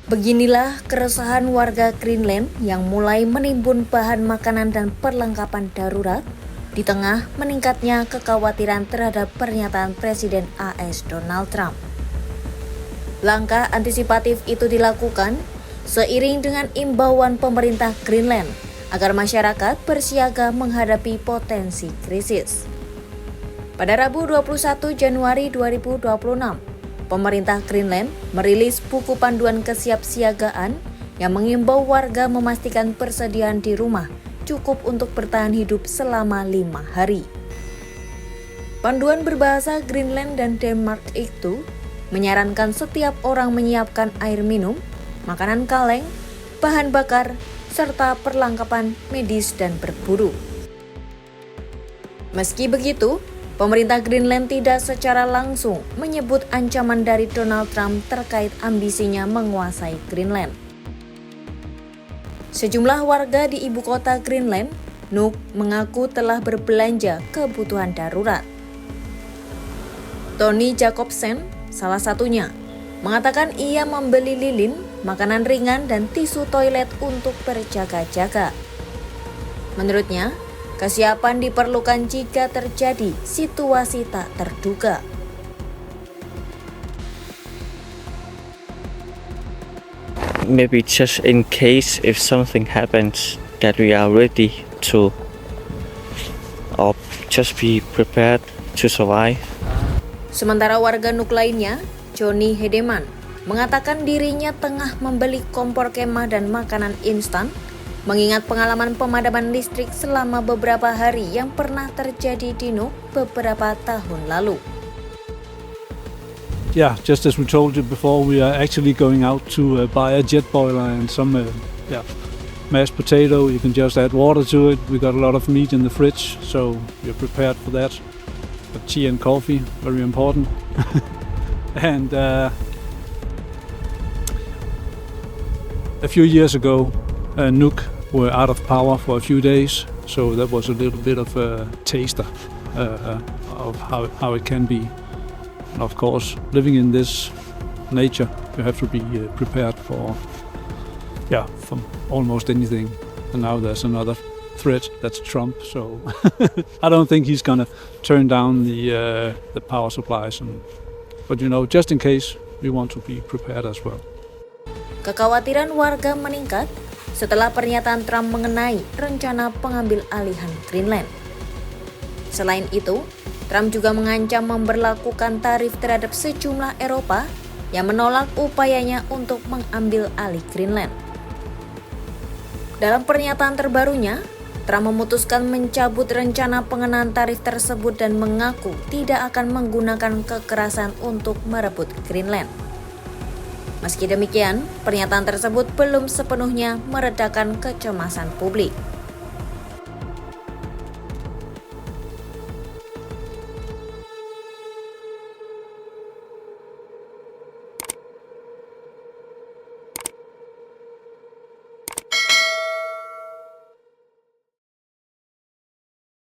Beginilah keresahan warga Greenland yang mulai menimbun bahan makanan dan perlengkapan darurat di tengah meningkatnya kekhawatiran terhadap pernyataan Presiden AS Donald Trump. Langkah antisipatif itu dilakukan seiring dengan imbauan pemerintah Greenland agar masyarakat bersiaga menghadapi potensi krisis. Pada Rabu 21 Januari 2026, pemerintah Greenland merilis buku panduan kesiapsiagaan yang mengimbau warga memastikan persediaan di rumah cukup untuk bertahan hidup selama 5 hari. Panduan berbahasa Greenland dan Denmark itu menyarankan setiap orang menyiapkan air minum, makanan kaleng, bahan bakar, serta perlengkapan medis dan berburu. Meski begitu, pemerintah Greenland tidak secara langsung menyebut ancaman dari Donald Trump terkait ambisinya menguasai Greenland. Sejumlah warga di ibu kota Greenland, Nuuk, mengaku telah berbelanja kebutuhan darurat. Tony Jacobsen, salah satunya, mengatakan ia membeli lilin, makanan ringan, dan tisu toilet untuk berjaga-jaga. Menurutnya, kesiapan diperlukan jika terjadi situasi tak terduga. Maybe just in case if something happens that we are ready to or just be prepared to survive. Sementara warga Nuuk lainnya, Johnny Hedeman, mengatakan dirinya tengah membeli kompor kemah dan makanan instan mengingat pengalaman pemadaman listrik selama beberapa hari yang pernah terjadi di Nuuk beberapa tahun lalu. Yeah, just as we told you before, we are actually going out to buy a jet boiler and some mashed potato. You can just add water to it. We got a lot of meat in the fridge, so we're prepared for that. But tea and coffee, very important. And a few years ago, Nuuk were out of power for a few days, so that was a little bit of a taster of how it can be. And of course, living in this nature, you have to be prepared for almost anything. And now there's another threat, that's Trump. So I don't think he's gonna turn down the power supplies. But just in case, we want to be prepared as well. Kekhawatiran warga meningkat setelah pernyataan Trump mengenai rencana pengambil alihan Greenland. Selain itu, Trump juga mengancam memberlakukan tarif terhadap sejumlah Eropa yang menolak upayanya untuk mengambil alih Greenland. Dalam pernyataan terbarunya, Trump memutuskan mencabut rencana pengenaan tarif tersebut dan mengaku tidak akan menggunakan kekerasan untuk merebut Greenland. Meski demikian, pernyataan tersebut belum sepenuhnya meredakan kecemasan publik.